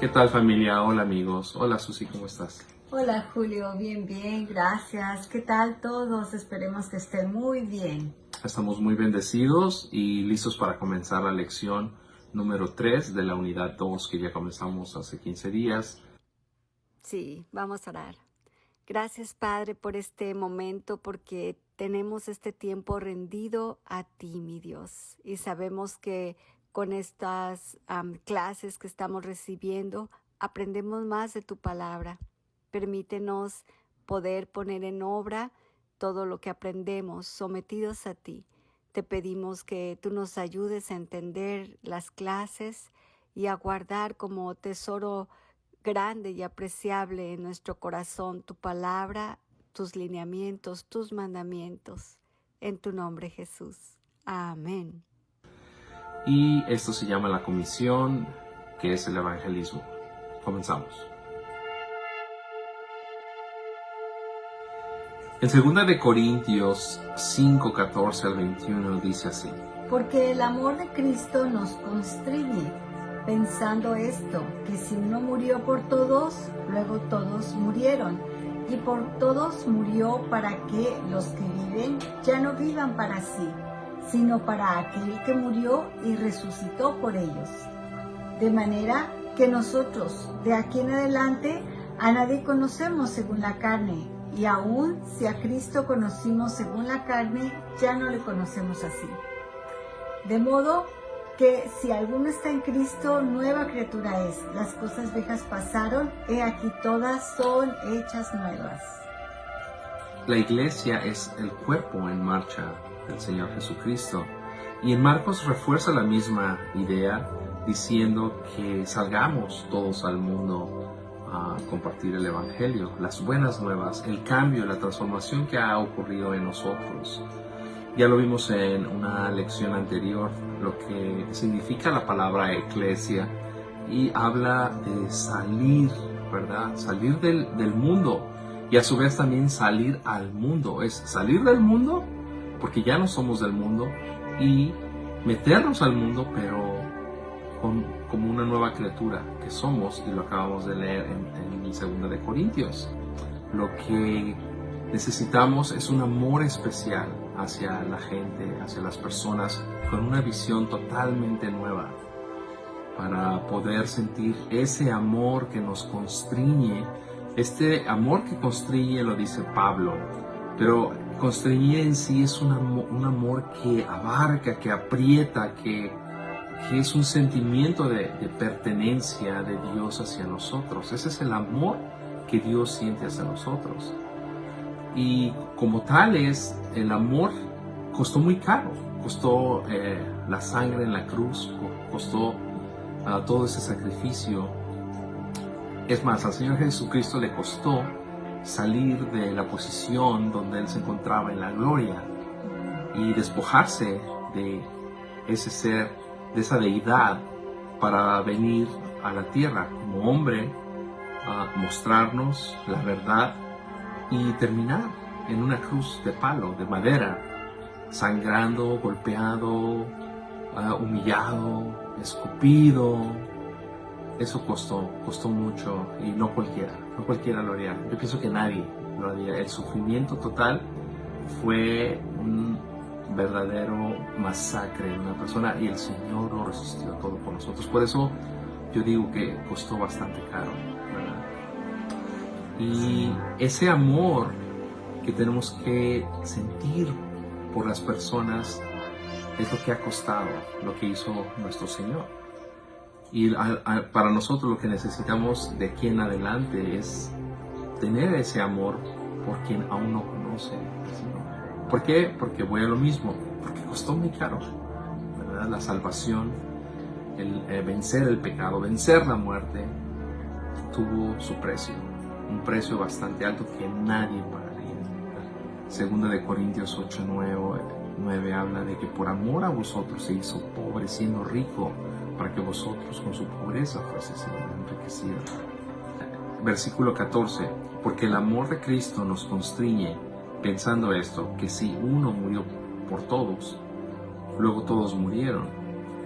¿Qué tal, familia? Hola, amigos. Hola, Susi, ¿cómo estás? Hola Julio, bien, gracias. ¿Qué tal todos? Esperemos que estén muy bien. Estamos muy bendecidos y listos para comenzar la lección número 3 de la unidad 2 que ya comenzamos hace 15 días. Sí, vamos a orar. Gracias, Padre, por este momento, porque tenemos este tiempo rendido a ti, mi Dios. Y sabemos que con estas clases que estamos recibiendo, aprendemos más de tu palabra. Permítenos poder poner en obra todo lo que aprendemos, sometidos a ti. Te pedimos que tú nos ayudes a entender las clases y a guardar como tesoro grande y apreciable en nuestro corazón tu palabra, tus lineamientos, tus mandamientos. En tu nombre, Jesús. Amén. Y esto se llama la comisión, que es el evangelismo. Comenzamos. En 2 de Corintios 5, 14 al 21 dice así. Porque el amor de Cristo nos constriñe, pensando esto, que si uno murió por todos, luego todos murieron. Y por todos murió para que los que viven ya no vivan para sí, sino para aquel que murió y resucitó por ellos. De manera que nosotros, de aquí en adelante, a nadie conocemos según la carne, y aun si a Cristo conocimos según la carne, ya no le conocemos así. De modo que si alguno está en Cristo, nueva criatura es. Las cosas viejas pasaron, he aquí todas son hechas nuevas. La iglesia es el cuerpo en marcha del Señor Jesucristo. Y en Marcos refuerza la misma idea diciendo que salgamos todos al mundo a compartir el Evangelio, las buenas nuevas, el cambio, la transformación que ha ocurrido en nosotros. Ya lo vimos en una lección anterior, lo que significa la palabra eclesia, y habla de salir, ¿verdad? Salir del mundo, y a su vez también salir al mundo. Es salir del mundo, porque ya no somos del mundo, y meternos al mundo, pero como una nueva criatura que somos, y lo acabamos de leer en 2 de Corintios. Lo que necesitamos es un amor especial hacia la gente, hacia las personas, con una visión totalmente nueva, para poder sentir ese amor que nos constriñe. Este amor que constriñe lo dice Pablo, pero constriñir en sí es un amor que abarca, que aprieta, que es un sentimiento de pertenencia de Dios hacia nosotros. Ese es el amor que Dios siente hacia nosotros. Y como tales, el amor costó muy caro. Costó la sangre en la cruz, costó todo ese sacrificio. Es más, al Señor Jesucristo le costó salir de la posición donde Él se encontraba en la gloria y despojarse de ese ser, de esa deidad, para venir a la tierra como hombre a mostrarnos la verdad y terminar en una cruz de palo, de madera, sangrando, golpeado, humillado, escupido. Eso costó mucho, y no cualquiera lo haría. Yo pienso que nadie lo haría. El sufrimiento total fue un verdadero masacre en una persona, y el Señor lo resistió todo por nosotros. Por eso yo digo que costó bastante caro, ¿verdad? Y ese amor que tenemos que sentir por las personas es lo que ha costado, lo que hizo nuestro Señor. Y para nosotros lo que necesitamos de aquí en adelante es tener ese amor por quien aún no conoce al Señor. ¿Por qué? Porque voy a lo mismo, porque costó muy caro, ¿verdad? La salvación, el vencer el pecado, vencer la muerte, tuvo su precio, un precio bastante alto que nadie pagaría. 2 de Corintios 8, 9 habla de que por amor a vosotros se hizo pobre, siendo rico, para que vosotros con su pobreza fueseis enriquecidos. Versículo 14, porque el amor de Cristo nos constriñe, pensando esto, que si uno murió por todos, luego todos murieron.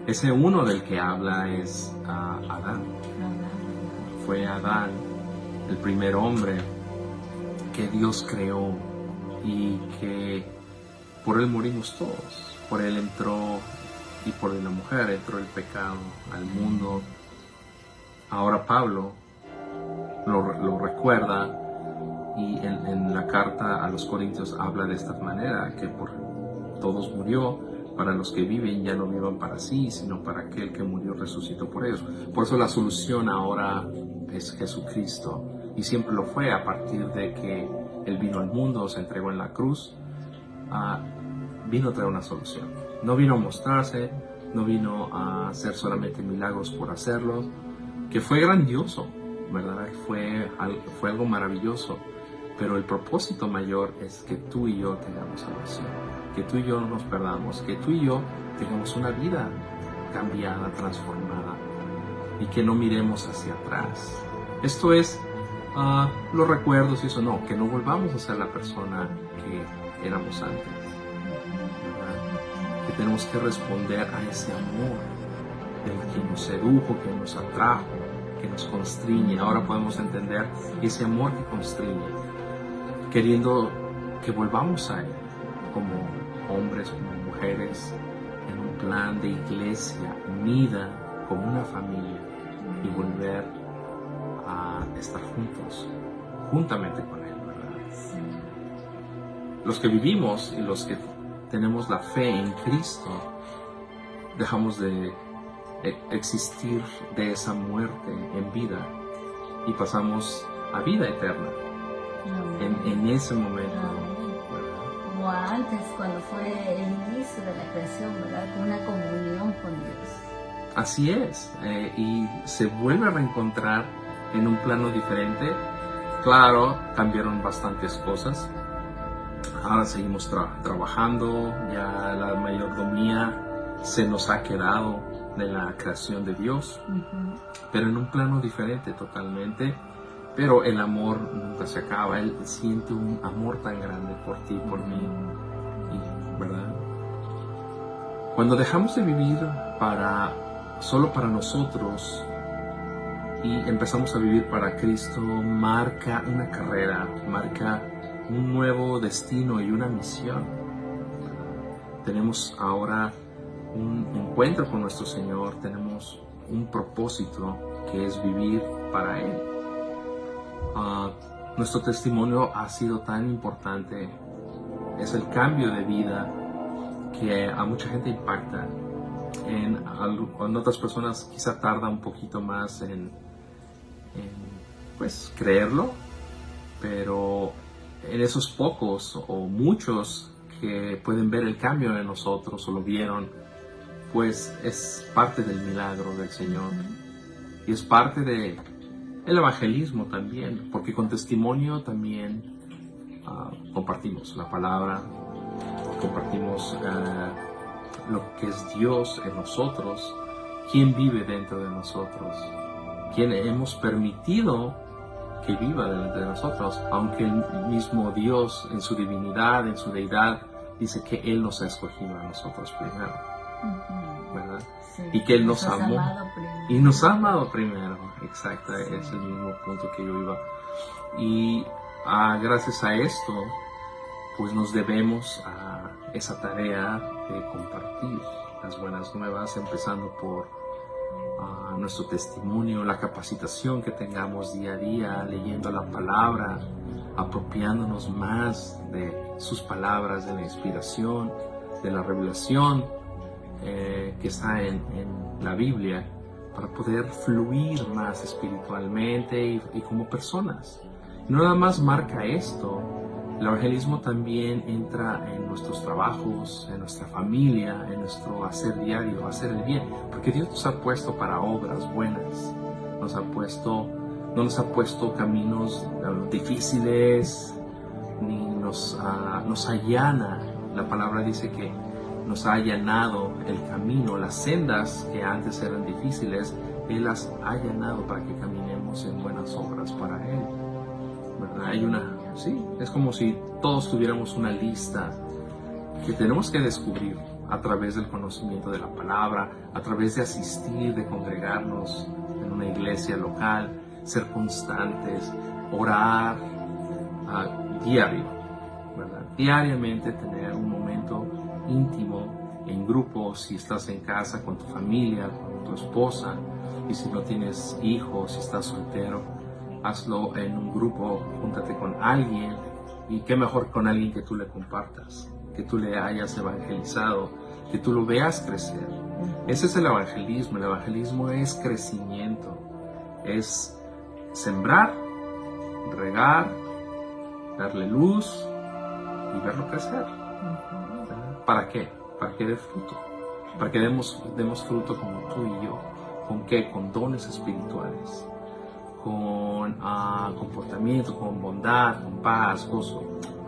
Ese uno del que habla es Adán. fue Adán, el primer hombre que Dios creó y que por él morimos todos. Por él entró y por la mujer entró el pecado al mundo. Ahora Pablo lo recuerda y en la carta a los Corintios habla de esta manera, que por todos murió, para los que viven ya no vivan para sí, sino para aquel que murió resucitó por ellos. Por eso la solución ahora es Jesucristo, y siempre lo fue a partir de que Él vino al mundo, se entregó en la cruz, vino a traer una solución. No vino a mostrarse, no vino a hacer solamente milagros por hacerlos, que fue grandioso, ¿verdad? Fue algo maravilloso. Pero el propósito mayor es que tú y yo tengamos salvación, que tú y yo no nos perdamos, que tú y yo tengamos una vida cambiada, transformada, y que no miremos hacia atrás. Esto es los recuerdos y eso, no, que no volvamos a ser la persona que éramos antes, ¿verdad? Que tenemos que responder a ese amor del que nos sedujo, que nos atrajo, que nos constriñe. Ahora podemos entender ese amor que constriñe, queriendo que volvamos a Él como hombres, como mujeres, en un plan de iglesia unida como una familia, y volver a estar juntos, juntamente con Él, ¿verdad? Los que vivimos y los que tenemos la fe en Cristo, dejamos de existir de esa muerte en vida y pasamos a vida eterna. En ese momento, como antes, cuando fue el inicio de la creación, ¿verdad? Una comunión con Dios. Así es, y se vuelve a reencontrar en un plano diferente. Claro, cambiaron bastantes cosas. Ahora seguimos trabajando, ya la mayordomía se nos ha quedado de la creación de Dios, pero en un plano diferente totalmente. Pero el amor nunca se acaba. Él siente un amor tan grande por ti, por mí, ¿verdad? Cuando dejamos de vivir solo para nosotros y empezamos a vivir para Cristo, marca una carrera, marca un nuevo destino y una misión. Tenemos ahora un encuentro con nuestro Señor, tenemos un propósito que es vivir para Él. Nuestro testimonio ha sido tan importante, es el cambio de vida que a mucha gente impacta. En otras personas quizá tarda un poquito más en pues creerlo, pero en esos pocos o muchos que pueden ver el cambio en nosotros o lo vieron, pues es parte del milagro del Señor y es parte de el evangelismo también, porque con testimonio también compartimos la palabra, compartimos lo que es Dios en nosotros, quién vive dentro de nosotros, quién hemos permitido que viva delante de nosotros, aunque el mismo Dios en su divinidad, en su deidad, dice que Él nos ha escogido a nosotros primero, ¿verdad? Sí, y que Él nos amó y nos ha amado primero. Exacto, sí. Es el mismo punto que yo iba. Y gracias a esto, pues nos debemos a esa tarea de compartir las buenas nuevas, empezando por nuestro testimonio, la capacitación que tengamos día a día, leyendo la palabra, apropiándonos más de sus palabras, de la inspiración, de la revelación que está en la Biblia, para poder fluir más espiritualmente y como personas. No nada más marca esto, el evangelismo también entra en nuestros trabajos, en nuestra familia, en nuestro hacer diario, hacer el bien, porque Dios nos ha puesto para obras buenas, no nos ha puesto caminos difíciles, ni nos allana. La palabra dice que nos ha allanado el camino, las sendas que antes eran difíciles, Él las ha allanado para que caminemos en buenas obras para Él, ¿verdad? Es como si todos tuviéramos una lista que tenemos que descubrir a través del conocimiento de la palabra, a través de asistir, de congregarnos en una iglesia local, ser constantes, orar diario, ¿verdad? Diariamente tener un momento íntimo en grupo, si estás en casa con tu familia, con tu esposa, y si no tienes hijos, si estás soltero, hazlo en un grupo, júntate con alguien, y qué mejor con alguien que tú le compartas, que tú le hayas evangelizado, que tú lo veas crecer. Ese es el evangelismo es crecimiento, es sembrar, regar, darle luz y verlo crecer. ¿Para qué? Para que dé fruto, para que demos fruto como tú y yo. ¿Con qué? Con dones espirituales, con comportamiento, con bondad, con paz, gozo.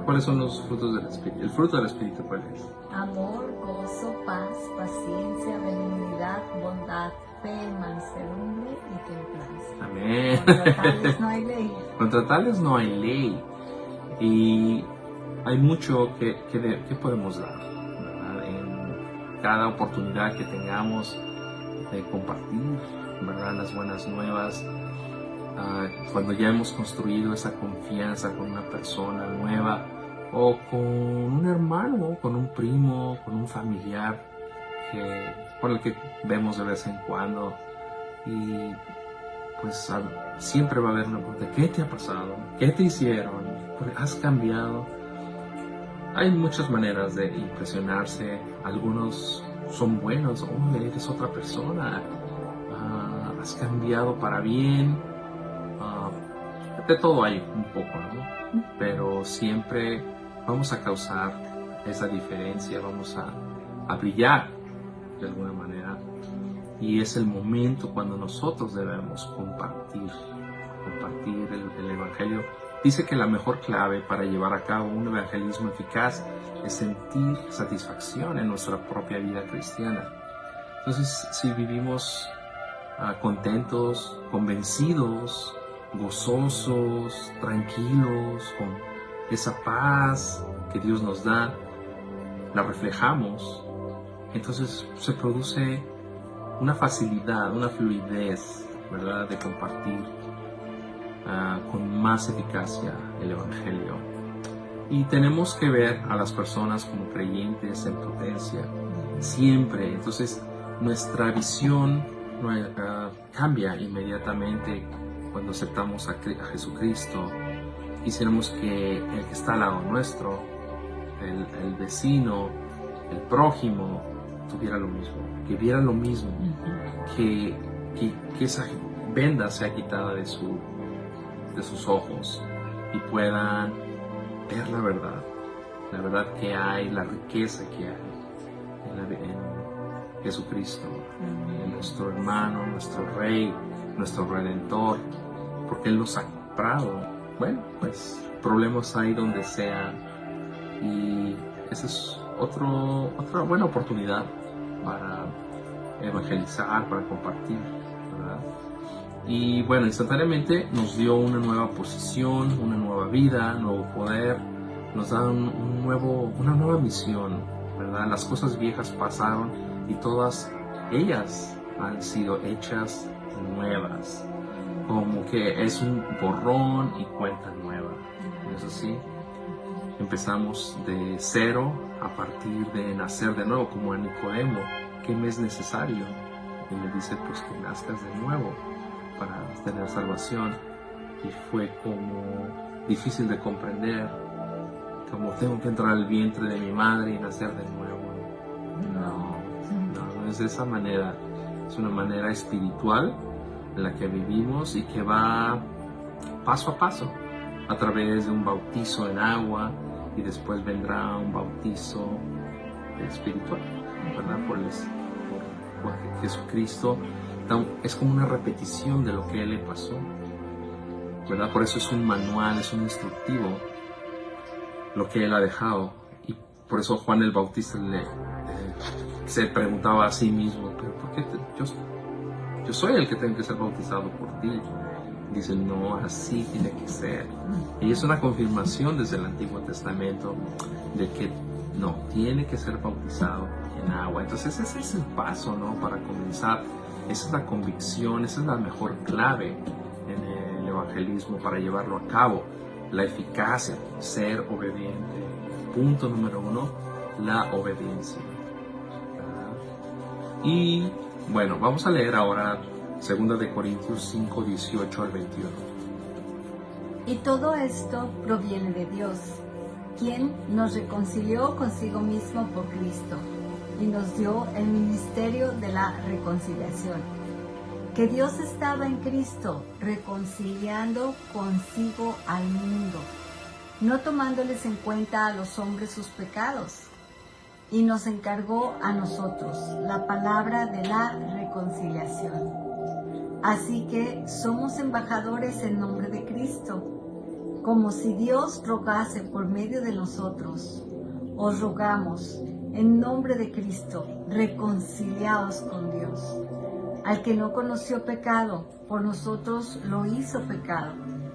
¿Cuáles son los frutos del Espíritu? ¿El fruto del Espíritu cuál es? Amor, gozo, paz, paciencia, benignidad, bondad, fe, mansedumbre y templanza. Amén. Contra tales no hay ley. Contra tales no hay ley. Y hay mucho que podemos dar, ¿verdad? En cada oportunidad que tengamos de compartir, ¿verdad? Las buenas nuevas. Cuando ya hemos construido esa confianza con una persona nueva, o con un hermano, con un primo, con un familiar con el que vemos de vez en cuando, y pues siempre va a haber una pregunta: ¿qué te ha pasado? ¿Qué te hicieron? ¿Has cambiado? Hay muchas maneras de impresionarse. Algunos son buenos: oh, eres otra persona, has cambiado para bien. De todo hay un poco, ¿no? Pero siempre vamos a causar esa diferencia, vamos a brillar de alguna manera, y es el momento cuando nosotros debemos compartir el Evangelio. Dice que la mejor clave para llevar a cabo un evangelismo eficaz es sentir satisfacción en nuestra propia vida cristiana. Entonces, si vivimos contentos, convencidos, gozosos, tranquilos, con esa paz que Dios nos da, la reflejamos, entonces se produce una facilidad, una fluidez, ¿verdad?, de compartir con más eficacia el Evangelio. Y tenemos que ver a las personas como creyentes en potencia, siempre. Entonces nuestra visión cambia inmediatamente cuando aceptamos a Jesucristo. Quisiéramos que el que está al lado nuestro, el vecino, el prójimo, tuviera lo mismo, que viera lo mismo, que esa venda sea quitada de sus ojos y puedan ver la verdad que hay, la riqueza que hay en Jesucristo, en nuestro hermano, nuestro Rey, nuestro Redentor, porque Él nos ha comprado. Bueno, pues problemas hay donde sea, y esa es otra buena oportunidad para evangelizar, para compartir, ¿verdad? Y bueno, instantáneamente nos dio una nueva posición, una nueva vida, nuevo poder, nos da una nueva misión, ¿verdad? Las cosas viejas pasaron y todas ellas han sido hechas nuevas, como que es un borrón y cuenta nueva. ¿No es así? Empezamos de cero, a partir de nacer de nuevo, como a Nicodemo. ¿Qué me es necesario? Y me dice, pues que nazcas de nuevo para tener salvación. Y fue como difícil de comprender, como tengo que entrar al vientre de mi madre y nacer de nuevo. No es de esa manera. Es una manera espiritual en la que vivimos y que va paso a paso, a través de un bautizo en agua, y después vendrá un bautizo espiritual, ¿verdad? Por Jesucristo. Es como una repetición de lo que Él le pasó, ¿verdad? Por eso es un manual, es un instructivo lo que Él ha dejado. Y por eso Juan el Bautista se preguntaba a sí mismo, ¿pero por qué yo soy el que tengo que ser bautizado por ti? Dice, no, así tiene que ser. Y es una confirmación desde el Antiguo Testamento de que no, tiene que ser bautizado en agua. Entonces ese es el paso, ¿no?, para comenzar. Esa es la convicción, esa es la mejor clave evangelismo para llevarlo a cabo. La eficacia, ser obediente. Punto número 1, la obediencia. Y bueno, vamos a leer ahora 2 de Corintios 5, 18 al 21. Y todo esto proviene de Dios, quien nos reconcilió consigo mismo por Cristo y nos dio el ministerio de la reconciliación. Que Dios estaba en Cristo reconciliando consigo al mundo, no tomándoles en cuenta a los hombres sus pecados, y nos encargó a nosotros la palabra de la reconciliación. Así que somos embajadores en nombre de Cristo, como si Dios rogase por medio de nosotros. Os rogamos, en nombre de Cristo, reconciliaos con Dios. Al que no conoció pecado, por nosotros lo hizo pecado,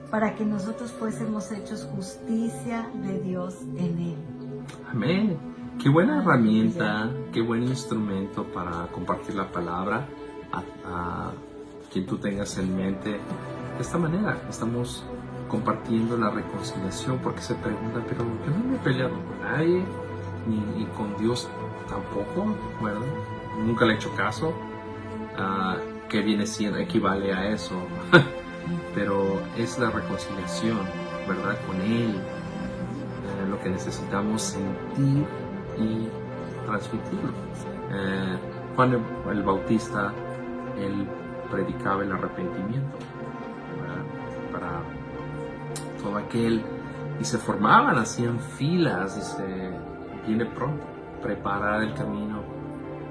para que nosotros fuésemos hechos justicia de Dios en él. Amén. Qué buena herramienta, qué buen instrumento para compartir la palabra a quien tú tengas en mente. De esta manera estamos compartiendo la reconciliación, porque se pregunta, pero yo no me he peleado con nadie, ni con Dios tampoco, ¿verdad? Nunca le he hecho caso. Que viene siendo, equivale a eso. Pero es la reconciliación, ¿verdad? Con Él. Lo que necesitamos sentir y transmitirlo. Juan el Bautista, él predicaba el arrepentimiento, ¿verdad? Para todo aquel, y se formaban, hacían filas, dice, viene pronto, preparad el camino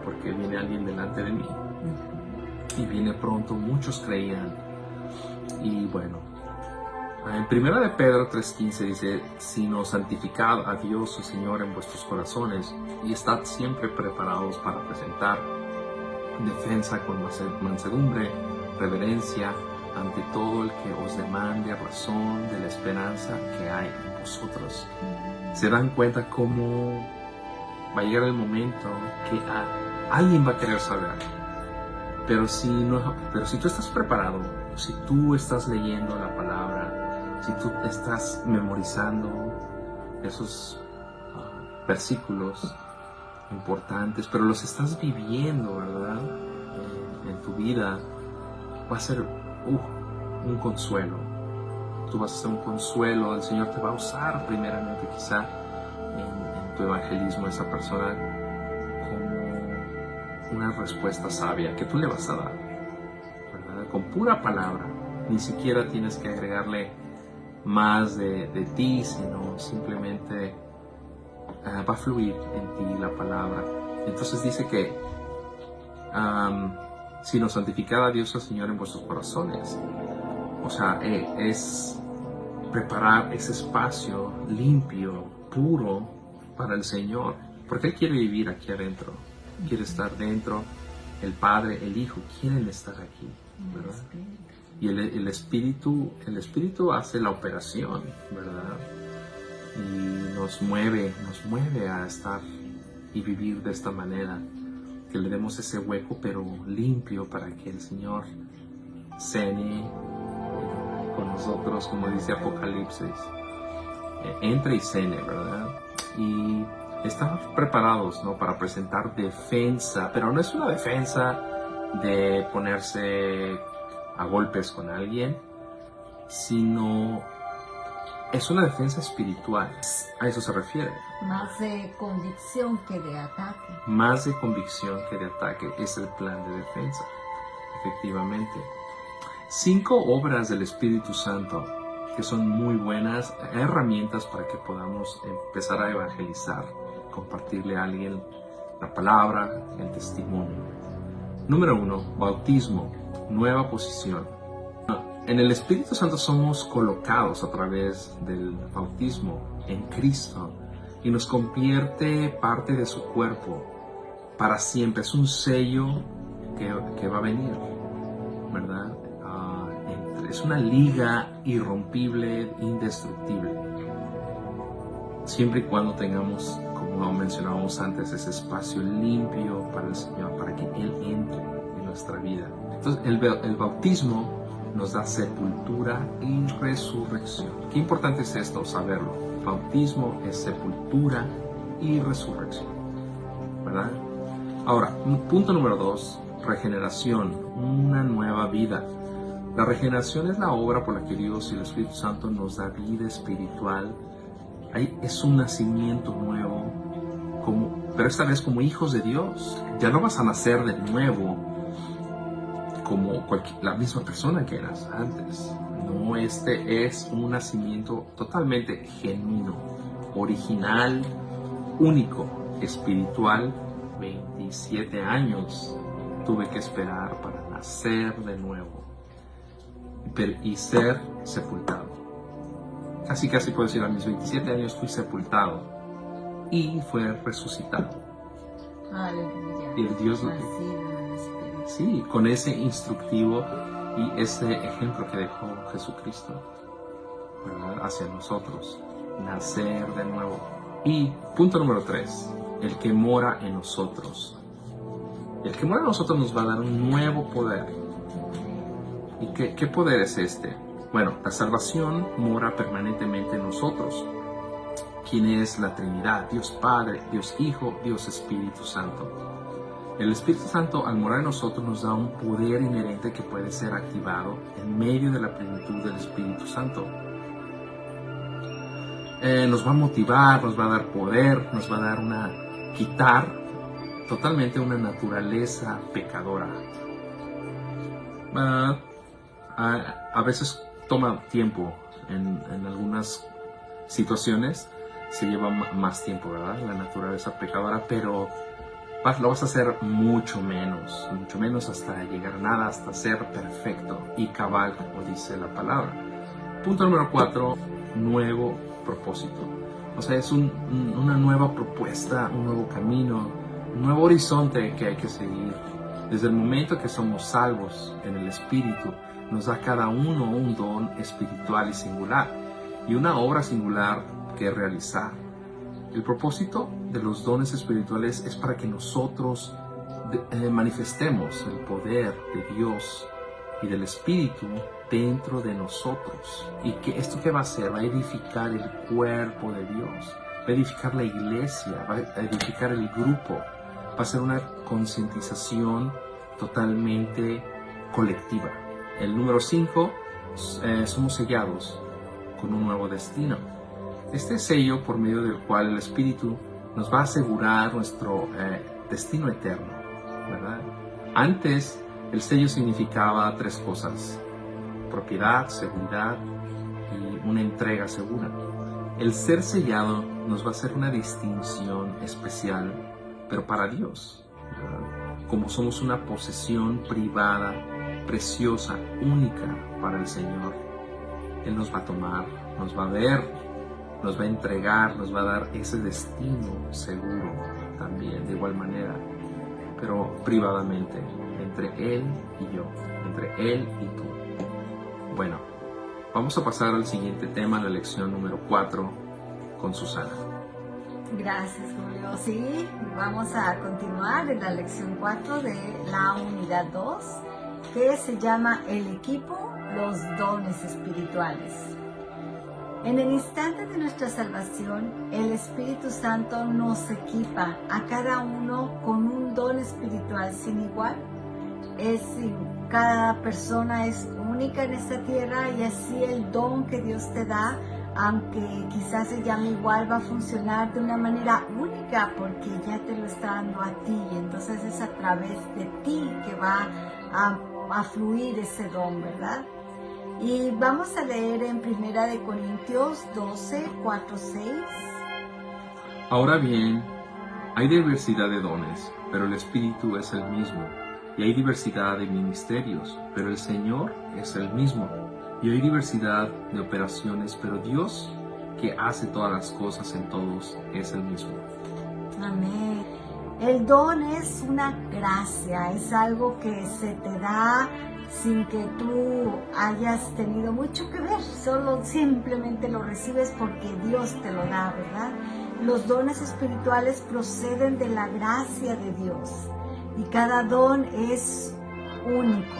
porque viene alguien delante de mí. Y viene pronto, muchos creían. Y bueno, en 1 de Pedro 3:15 dice, sino santificad a Dios su Señor en vuestros corazones y estad siempre preparados para presentar defensa con mansedumbre, reverencia ante todo el que os demande razón de la esperanza que hay en vosotros. Se dan cuenta cómo va a llegar el momento que alguien va a querer saber. Pero si tú estás preparado, si tú estás leyendo la palabra, si tú estás memorizando esos versículos importantes, pero los estás viviendo, ¿verdad? En tu vida, va a ser un consuelo. Tú vas a ser un consuelo, el Señor te va a usar primeramente quizá en tu evangelismo a esa persona una respuesta sabia que tú le vas a dar, ¿verdad? Con pura palabra, ni siquiera tienes que agregarle más de ti, sino simplemente va a fluir en ti la palabra. Entonces dice que sino santificad a Dios el Señor en vuestros corazones. O sea, es preparar ese espacio limpio, puro para el Señor, porque Él quiere vivir aquí adentro. Quiere estar dentro, el Padre, el Hijo quieren estar aquí, ¿verdad? Y el Espíritu hace la operación, ¿verdad? Y nos mueve a estar y vivir de esta manera, que le demos ese hueco pero limpio para que el Señor cene con nosotros, como dice Apocalipsis, entre y cene, ¿verdad? Y estamos preparados, ¿no?, para presentar defensa, pero no es una defensa de ponerse a golpes con alguien, sino es una defensa espiritual. A eso se refiere. Más de convicción que de ataque. Más de convicción que de ataque es el plan de defensa, efectivamente. 5 obras del Espíritu Santo que son muy buenas herramientas para que podamos empezar a evangelizar, compartirle a alguien la palabra, el testimonio. Número 1, bautismo, nueva posición. En el Espíritu Santo somos colocados a través del bautismo en Cristo y nos convierte parte de su cuerpo para siempre. Es un sello que va a venir, ¿verdad? Es una liga irrompible, indestructible. Siempre y cuando tengamos, como mencionábamos antes, ese espacio limpio para el Señor, para que Él entre en nuestra vida. Entonces, el bautismo nos da sepultura y resurrección. Qué importante es esto, saberlo. Bautismo es sepultura y resurrección, ¿verdad? Ahora, punto número 2, regeneración, una nueva vida. La regeneración es la obra por la que Dios y el Espíritu Santo nos da vida espiritual. Es un nacimiento nuevo, pero esta vez como hijos de Dios. Ya no vas a nacer de nuevo como la misma persona que eras antes. No, este es un nacimiento totalmente genuino, original, único, espiritual. 27 años tuve que esperar para nacer de nuevo y ser sepultado. Casi puedo decir, a mis 27 años fui sepultado y fue resucitado. Aleluya. Y el Dios lo sí, con ese instructivo y ese ejemplo que dejó Jesucristo, ¿verdad?, hacia nosotros, nacer de nuevo. Y punto número 3, el que mora en nosotros. El que mora en nosotros nos va a dar un nuevo poder. ¿Y qué poder es este? Bueno, la salvación mora permanentemente en nosotros. ¿Quién es la Trinidad? Dios Padre, Dios Hijo, Dios Espíritu Santo. El Espíritu Santo, al morar en nosotros, nos da un poder inherente que puede ser activado en medio de la plenitud del Espíritu Santo. Nos va a motivar, nos va a dar poder, nos va a dar quitar totalmente una naturaleza pecadora. A veces toma tiempo, en algunas situaciones se lleva más tiempo, ¿verdad?, la naturaleza pecadora, pero lo vas a hacer mucho menos hasta llegar a nada, hasta ser perfecto y cabal, como dice la palabra. Punto número 4, nuevo propósito. O sea, es una nueva propuesta, un nuevo camino, un nuevo horizonte que hay que seguir. Desde el momento que somos salvos en el Espíritu, nos da cada uno un don espiritual y singular y una obra singular que realizar. El propósito de los dones espirituales es para que nosotros manifestemos el poder de Dios y del Espíritu dentro de nosotros. ¿Y esto qué va a hacer? Va a edificar el cuerpo de Dios, va a edificar la iglesia, va a edificar el grupo, va a ser una concientización totalmente colectiva. El número 5, somos sellados con un nuevo destino. Este sello por medio del cual el Espíritu nos va a asegurar nuestro destino eterno, ¿verdad? Antes, el sello significaba 3 cosas: propiedad, seguridad y una entrega segura. El ser sellado nos va a hacer una distinción especial, pero para Dios, ¿verdad?, como somos una posesión privada, preciosa, única para el Señor. Él nos va a tomar, nos va a ver, nos va a entregar, nos va a dar ese destino seguro también, de igual manera, pero privadamente, entre Él y yo, entre Él y tú. Bueno, vamos a pasar al siguiente tema, la lección número 4, con Susana. Gracias, Julio. Sí, vamos a continuar en la lección 4 de la unidad 2, que se llama El equipo, los dones espirituales. En el instante de nuestra salvación, el Espíritu Santo nos equipa a cada uno con un don espiritual sin igual. Cada persona es única en esta tierra y así el don que Dios te da, aunque quizás se llame igual, va a funcionar de una manera única porque ya te lo está dando a ti. Entonces es a través de ti que va a fluir ese don, ¿verdad? Y vamos a leer en 1 Corintios 12, 4, 6. Ahora bien, hay diversidad de dones, pero el Espíritu es el mismo. Y hay diversidad de ministerios, pero el Señor es el mismo. Y hay diversidad de operaciones, pero Dios, que hace todas las cosas en todos, es el mismo. Amén. El don es una gracia, es algo que se te da sin que tú hayas tenido mucho que ver, solo simplemente lo recibes porque Dios te lo da, ¿verdad? Los dones espirituales proceden de la gracia de Dios y cada don es único,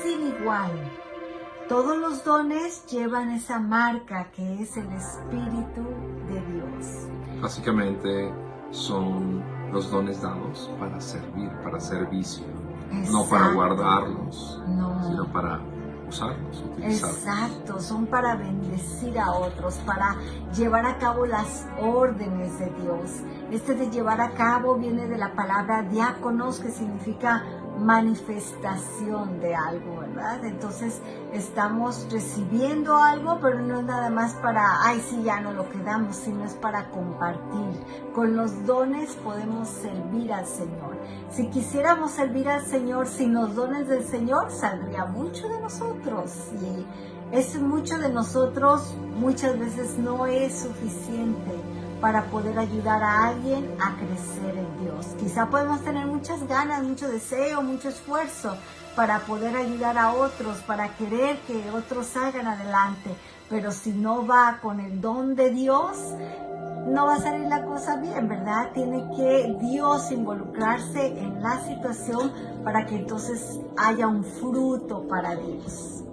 sin igual. Todos los dones llevan esa marca que es el Espíritu de Dios. Básicamente son los dones dados para servir, para servicio, Exacto. no para guardarlos, No. sino para usarlos, utilizarlos. Exacto, son para bendecir a otros, para llevar a cabo las órdenes de Dios. Este de llevar a cabo viene de la palabra diáconos, que significa manifestación de algo, ¿verdad? Entonces estamos recibiendo algo, pero no es nada más para, ay, sí, ya no lo quedamos, sino es para compartir. Con los dones podemos servir al Señor. Si quisiéramos servir al Señor sin los dones del Señor, saldría mucho de nosotros. Y ese mucho de nosotros muchas veces no es suficiente para poder ayudar a alguien a crecer en Dios. Quizá podemos tener muchas ganas, mucho deseo, mucho esfuerzo para poder ayudar a otros, para querer que otros salgan adelante, pero si no va con el don de Dios, no va a salir la cosa bien, ¿verdad? Tiene que Dios involucrarse en la situación para que entonces haya un fruto para Dios.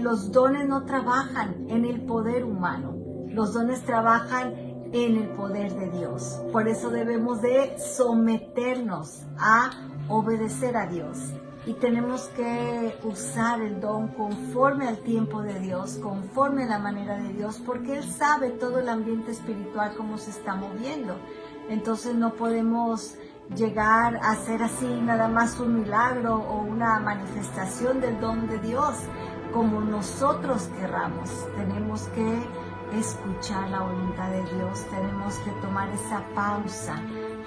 Los dones no trabajan en el poder humano, los dones trabajan en el poder de Dios. Por eso debemos de someternos a obedecer a Dios. Y tenemos que usar el don conforme al tiempo de Dios, conforme a la manera de Dios, porque Él sabe todo el ambiente espiritual, cómo se está moviendo. Entonces no podemos llegar a hacer así nada más un milagro o una manifestación del don de Dios como nosotros querramos. Tenemos que escuchar la voluntad de Dios, tenemos que tomar esa pausa,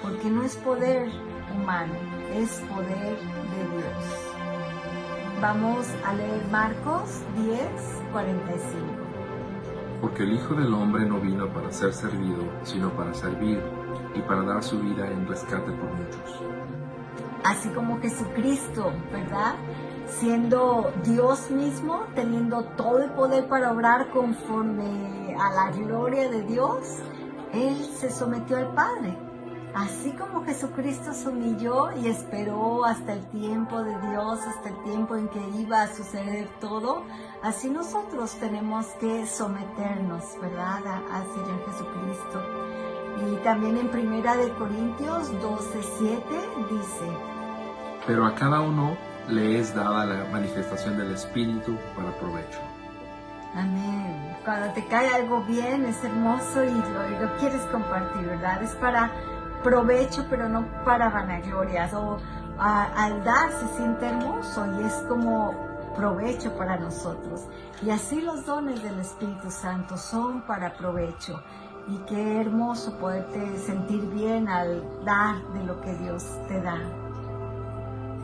porque no es poder humano, es poder de Dios. Vamos a leer Marcos 10:45. Porque el Hijo del Hombre no vino para ser servido, sino para servir y para dar su vida en rescate por muchos. Así como Jesucristo, ¿verdad? Siendo Dios mismo, teniendo todo el poder para obrar conforme a la gloria de Dios, Él se sometió al Padre. Así como Jesucristo se humilló y esperó hasta el tiempo de Dios, hasta el tiempo en que iba a suceder todo, así nosotros tenemos que someternos, ¿verdad?, al Señor Jesucristo. Y también en 1 Corintios 12:7 dice: Pero a cada uno le es dada la manifestación del Espíritu para provecho. Amén. Cuando te cae algo bien, es hermoso y lo quieres compartir, ¿verdad? Es para provecho, pero no para vanaglorias. O al dar se siente hermoso y es como provecho para nosotros. Y así los dones del Espíritu Santo son para provecho. Y qué hermoso poderte sentir bien al dar de lo que Dios te da.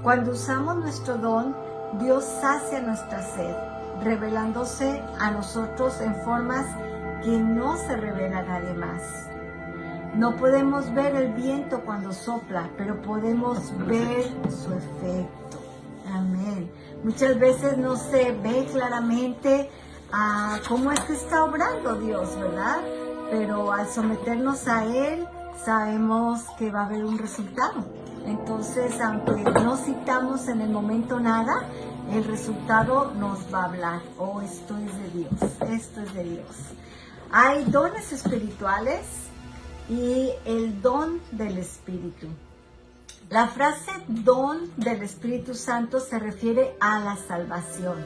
Cuando usamos nuestro don, Dios sacia nuestra sed, revelándose a nosotros en formas que no se revela a nadie más. No podemos ver el viento cuando sopla, pero podemos ver su efecto. Amén. Muchas veces no se ve claramente cómo es que está obrando Dios, ¿verdad? Pero al someternos a Él, sabemos que va a haber un resultado. Entonces, aunque no citamos en el momento nada, el resultado nos va a hablar. Oh, esto es de Dios, esto es de Dios. Hay dones espirituales y el don del Espíritu. La frase don del Espíritu Santo se refiere a la salvación.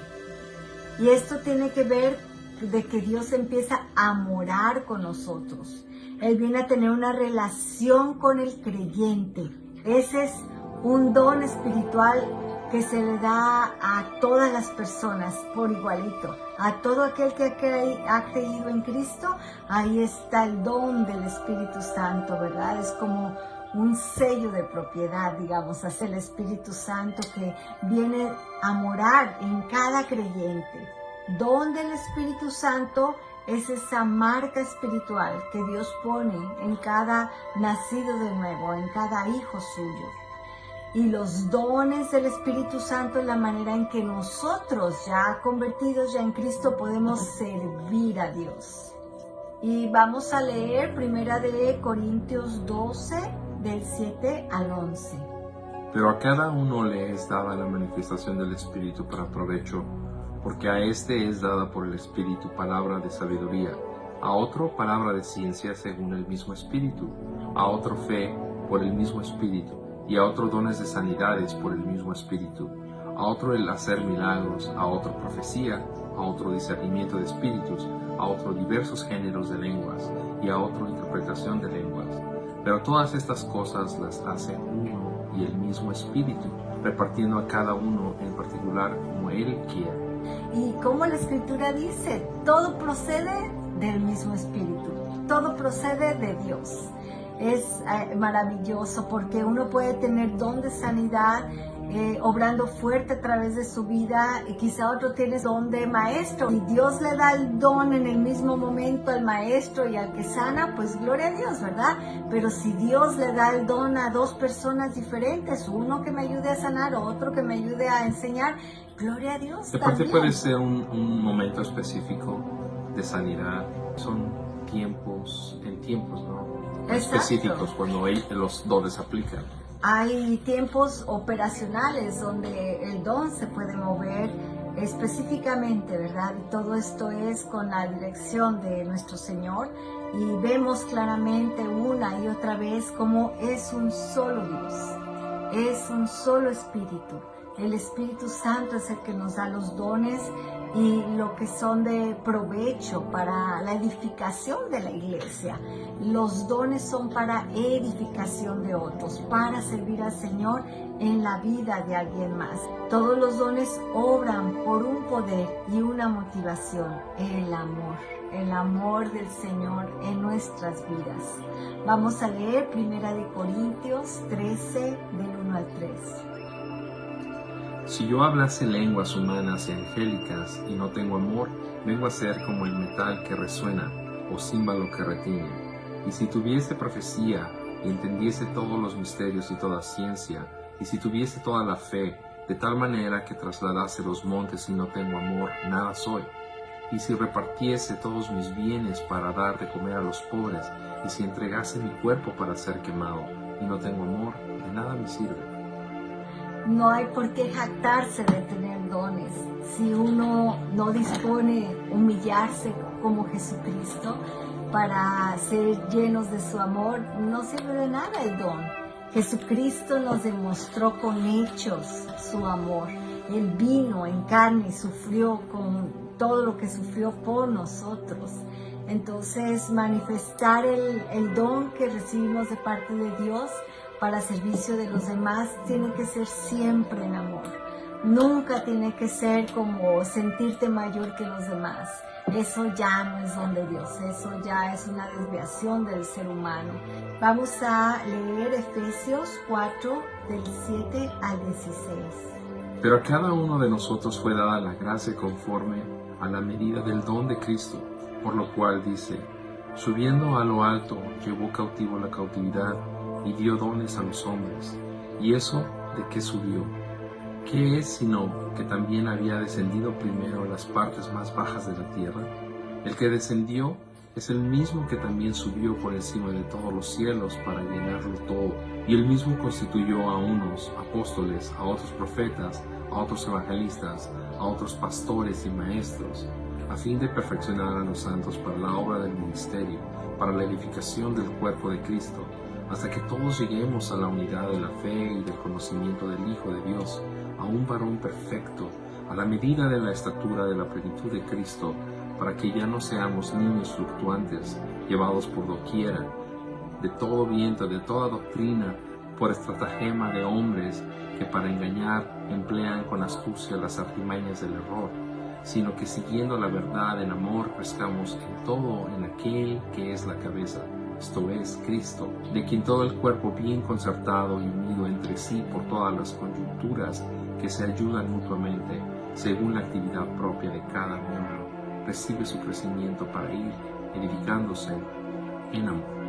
Y esto tiene que ver de que Dios empieza a morar con nosotros. Él viene a tener una relación con el creyente. Ese es un don espiritual que se le da a todas las personas por igualito. A todo aquel que ha creído en Cristo, ahí está el don del Espíritu Santo, ¿verdad? Es como un sello de propiedad, digamos, hacia el Espíritu Santo que viene a morar en cada creyente. Don del Espíritu Santo es esa marca espiritual que Dios pone en cada nacido de nuevo, en cada hijo suyo. Y los dones del Espíritu Santo es la manera en que nosotros, ya convertidos ya en Cristo, podemos servir a Dios. Y vamos a leer 1 Corintios 12, del 7 al 11. Pero a cada uno le es dada la manifestación del Espíritu para provecho, porque a este es dada por el Espíritu palabra de sabiduría, a otro palabra de ciencia según el mismo Espíritu, a otro fe por el mismo Espíritu, y a otro dones de sanidades por el mismo Espíritu, a otro el hacer milagros, a otro profecía, a otro discernimiento de espíritus, a otro diversos géneros de lenguas, y a otro interpretación de lenguas. Pero todas estas cosas las hace uno y el mismo Espíritu, repartiendo a cada uno en particular como Él quiere. Y como la Escritura dice, todo procede del mismo Espíritu, todo procede de Dios. Es maravilloso porque uno puede tener don de sanidad obrando fuerte a través de su vida, y quizá otro tiene don de maestro y Dios le da el don en el mismo momento al maestro y al que sana, pues gloria a Dios, ¿verdad? Pero si Dios le da el don a dos personas diferentes, uno que me ayude a sanar, otro que me ayude a enseñar, gloria a Dios. De parte también. puede ser un momento específico de sanidad, son tiempos, ¿no? Exacto. Específicos cuando los dones aplican. Hay tiempos operacionales donde el don se puede mover específicamente, ¿verdad? Y todo esto es con la dirección de nuestro Señor, y vemos claramente una y otra vez cómo es un solo Dios, es un solo Espíritu. El Espíritu Santo es el que nos da los dones y lo que son de provecho para la edificación de la iglesia. Los dones son para edificación de otros, para servir al Señor en la vida de alguien más. Todos los dones obran por un poder y una motivación: el amor del Señor en nuestras vidas. Vamos a leer 1 Corintios 13, del 1 al 3. Si yo hablase lenguas humanas y angélicas y no tengo amor, vengo a ser como el metal que resuena o címbalo que retiñe. Y si tuviese profecía y entendiese todos los misterios y toda ciencia, y si tuviese toda la fe, de tal manera que trasladase los montes y no tengo amor, nada soy. Y si repartiese todos mis bienes para dar de comer a los pobres, y si entregase mi cuerpo para ser quemado y no tengo amor, de nada me sirve. No hay por qué jactarse de tener dones. Si uno no dispone humillarse como Jesucristo para ser llenos de su amor, no sirve de nada el don. Jesucristo nos demostró con hechos su amor. Él vino en carne y sufrió con todo lo que sufrió por nosotros. Entonces, manifestar el don que recibimos de parte de Dios para servicio de los demás tiene que ser siempre en amor. Nunca tiene que ser como sentirte mayor que los demás. Eso ya no es don de Dios, eso ya es una desviación del ser humano. Vamos a leer Efesios 4, del 7 al 16. Pero a cada uno de nosotros fue dada la gracia conforme a la medida del don de Cristo, por lo cual dice: subiendo a lo alto, llevó cautivo la cautividad y dio dones a los hombres. ¿Y eso de qué subió? ¿Qué es sino que también había descendido primero a las partes más bajas de la tierra? El que descendió es el mismo que también subió por encima de todos los cielos para llenarlo todo. Y él mismo constituyó a unos apóstoles, a otros profetas, a otros evangelistas, a otros pastores y maestros, a fin de perfeccionar a los santos para la obra del ministerio, para la edificación del cuerpo de Cristo, hasta que todos lleguemos a la unidad de la fe y del conocimiento del Hijo de Dios, a un varón perfecto, a la medida de la estatura de la plenitud de Cristo, para que ya no seamos niños fluctuantes, llevados por doquiera, de todo viento, de toda doctrina, por estratagema de hombres que para engañar emplean con astucia las artimañas del error, sino que siguiendo la verdad en amor crezcamos en todo en aquel que es la cabeza, esto es, Cristo, de quien todo el cuerpo bien concertado y unido entre sí por todas las coyunturas que se ayudan mutuamente, según la actividad propia de cada miembro, recibe su crecimiento para ir edificándose en amor.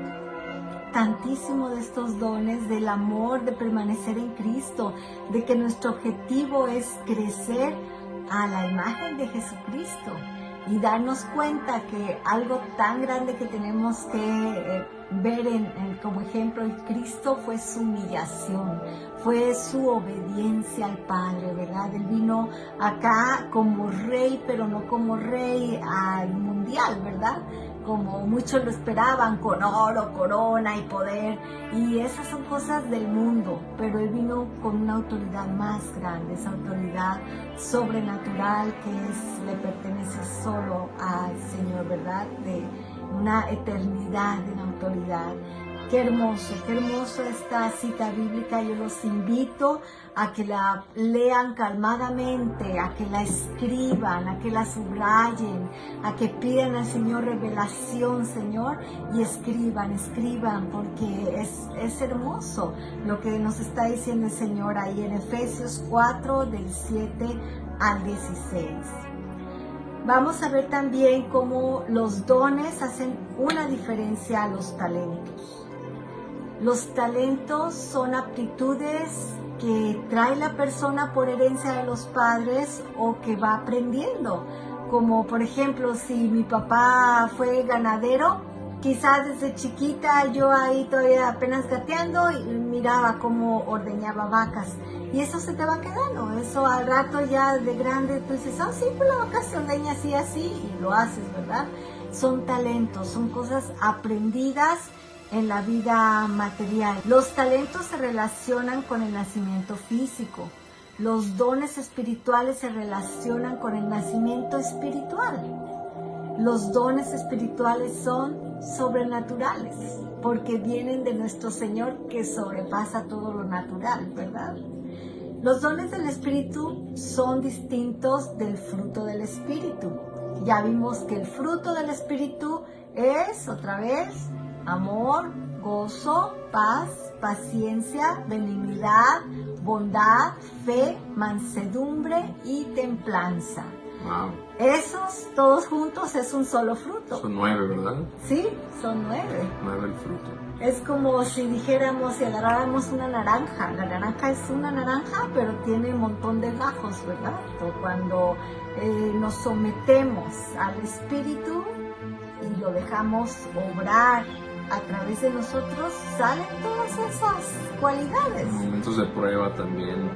Tantísimo de estos dones, del amor, de permanecer en Cristo, de que nuestro objetivo es crecer a la imagen de Jesucristo y darnos cuenta que algo tan grande que tenemos que ver como ejemplo el Cristo fue su humillación, fue su obediencia al Padre, ¿verdad? Él vino acá como rey, pero no como rey al mundial, ¿verdad? Como muchos lo esperaban, con oro, corona y poder, y esas son cosas del mundo, pero Él vino con una autoridad más grande, esa autoridad sobrenatural que le pertenece solo al Señor, ¿verdad? De una eternidad en autoridad. Qué hermoso esta cita bíblica. Yo los invito a que la lean calmadamente, a que la escriban, a que la subrayen, a que pidan al Señor revelación, Señor, y escriban, porque es hermoso lo que nos está diciendo el Señor ahí en Efesios 4, del 7 al 16. Vamos a ver también cómo los dones hacen una diferencia a los talentos. Los talentos son aptitudes que trae la persona por herencia de los padres o que va aprendiendo. Como por ejemplo, si mi papá fue ganadero, quizás desde chiquita yo ahí todavía apenas gateando y miraba cómo ordeñaba vacas. Y eso se te va quedando, eso al rato ya de grande tú dices, sí, pues la vaca se ordeña así, y lo haces, ¿verdad? Son talentos, son cosas aprendidas en la vida material. Los talentos se relacionan con el nacimiento físico. Los dones espirituales se relacionan con el nacimiento espiritual. Los dones espirituales son sobrenaturales, porque vienen de nuestro Señor que sobrepasa todo lo natural, ¿verdad? Los dones del Espíritu son distintos del fruto del Espíritu. Ya vimos que el fruto del Espíritu es, otra vez, amor, gozo, paz, paciencia, benignidad, bondad, fe, mansedumbre y templanza. Wow. Esos todos juntos es un solo fruto. Son 9, ¿verdad? Sí, son 9. 9 el fruto. Es como si dijéramos, si agarráramos una naranja. La naranja es una naranja, pero tiene un montón de gajos, ¿verdad? Cuando nos sometemos al Espíritu y lo dejamos obrar a través de nosotros, salen todas esas cualidades. En momentos de prueba también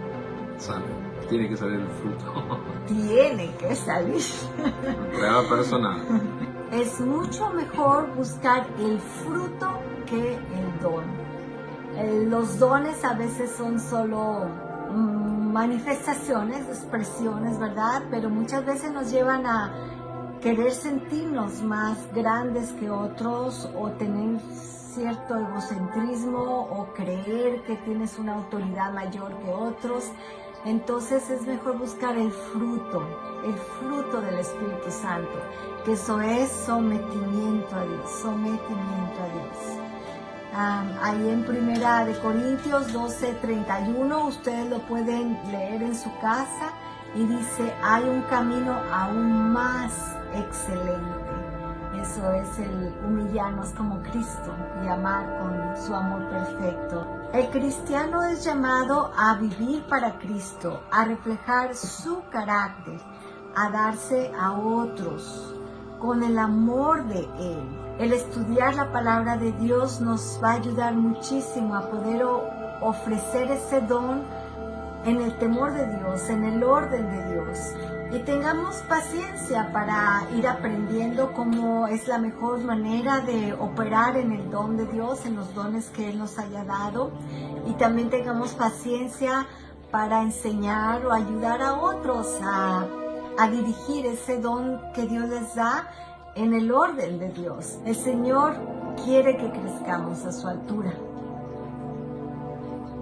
salen. Tiene que salir el fruto. Tiene que salir. Prueba personal. Es mucho mejor buscar el fruto que el don. Los dones a veces son solo manifestaciones, expresiones, ¿verdad? Pero muchas veces nos llevan a querer sentirnos más grandes que otros o tener cierto egocentrismo o creer que tienes una autoridad mayor que otros. Entonces es mejor buscar el fruto del Espíritu Santo, que eso es sometimiento a Dios, ahí en 1 Corintios 12:31, ustedes lo pueden leer en su casa y dice, hay un camino aún más excelente. Eso es el humillarnos como Cristo y amar con su amor perfecto. El cristiano es llamado a vivir para Cristo, a reflejar su carácter, a darse a otros con el amor de Él. El estudiar la palabra de Dios nos va a ayudar muchísimo a poder ofrecer ese don en el temor de Dios, en el orden de Dios. Y tengamos paciencia para ir aprendiendo cómo es la mejor manera de operar en el don de Dios, en los dones que Él nos haya dado. Y también tengamos paciencia para enseñar o ayudar a otros a dirigir ese don que Dios les da en el orden de Dios. El Señor quiere que crezcamos a su altura,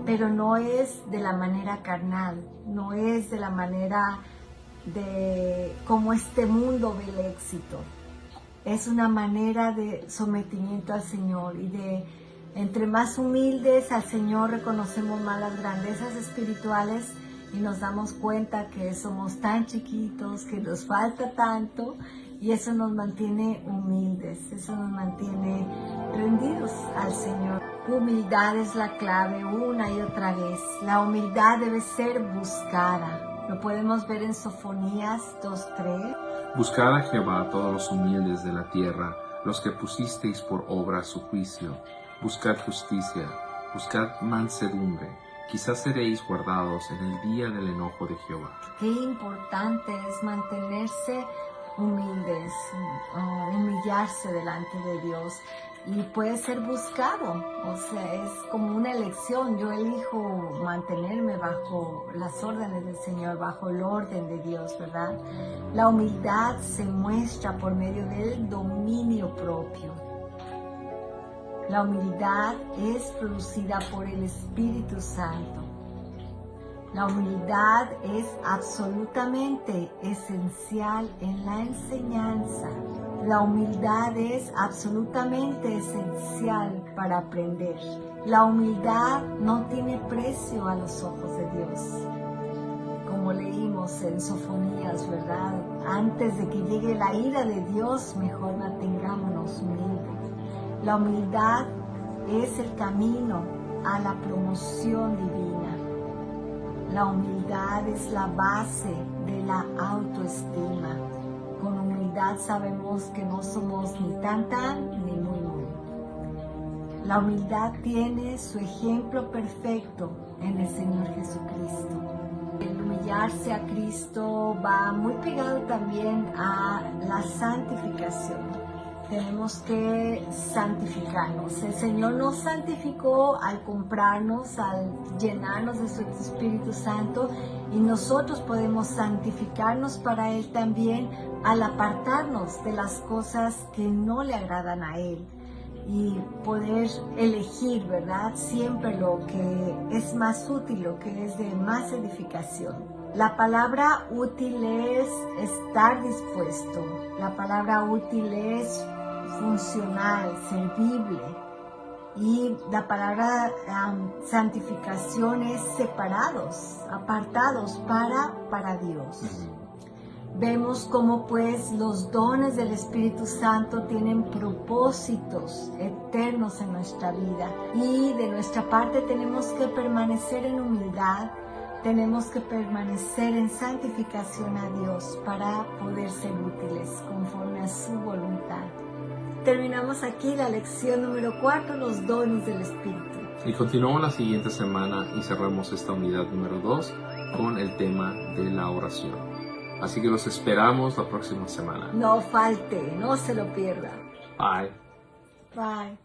pero no es de la manera carnal, no es de la manera de cómo este mundo ve el éxito. Es una manera de sometimiento al Señor y de, entre más humildes al Señor, reconocemos más las grandezas espirituales y nos damos cuenta que somos tan chiquitos, que nos falta tanto, y eso nos mantiene humildes, eso nos mantiene rendidos al Señor. Humildad es la clave una y otra vez. La humildad debe ser buscada. Lo podemos ver en Sofonías 2:3. Buscad a Jehová todos los humildes de la tierra, los que pusisteis por obra su juicio. Buscad justicia, buscad mansedumbre. Quizás seréis guardados en el día del enojo de Jehová. Qué importante es mantenerse humildes, humillarse delante de Dios, y puede ser buscado, o sea, es como una elección. Yo elijo mantenerme bajo las órdenes del Señor, bajo el orden de Dios, ¿verdad? La humildad se muestra por medio del dominio propio. La humildad es producida por el Espíritu Santo. La humildad es absolutamente esencial en la enseñanza. La humildad es absolutamente esencial para aprender. La humildad no tiene precio a los ojos de Dios. Como leímos en Sofonías, ¿verdad? Antes de que llegue la ira de Dios, mejor mantengámonos humildes. La humildad es el camino a la promoción divina. La humildad es la base de la autoestima. Con humildad sabemos que no somos ni tan ni muy muy. La humildad tiene su ejemplo perfecto en el Señor Jesucristo. El humillarse a Cristo va muy pegado también a la santificación. Tenemos que santificarnos. El Señor nos santificó al comprarnos, al llenarnos de su Espíritu Santo, y nosotros podemos santificarnos para Él también al apartarnos de las cosas que no le agradan a Él y poder elegir, ¿verdad? Siempre lo que es más útil, lo que es de más edificación. La palabra útil es estar dispuesto. La palabra útil es funcional, servible. Y la palabra santificación es separados, apartados para Dios. Vemos cómo pues los dones del Espíritu Santo tienen propósitos eternos en nuestra vida. Y de nuestra parte tenemos que permanecer en humildad. Tenemos que permanecer en santificación a Dios para poder ser útiles conforme a su voluntad. Terminamos aquí la lección número 4, los dones del Espíritu. Y continuamos la siguiente semana y cerramos esta unidad número 2 con el tema de la oración. Así que los esperamos la próxima semana. No falte, no se lo pierda. Bye. Bye.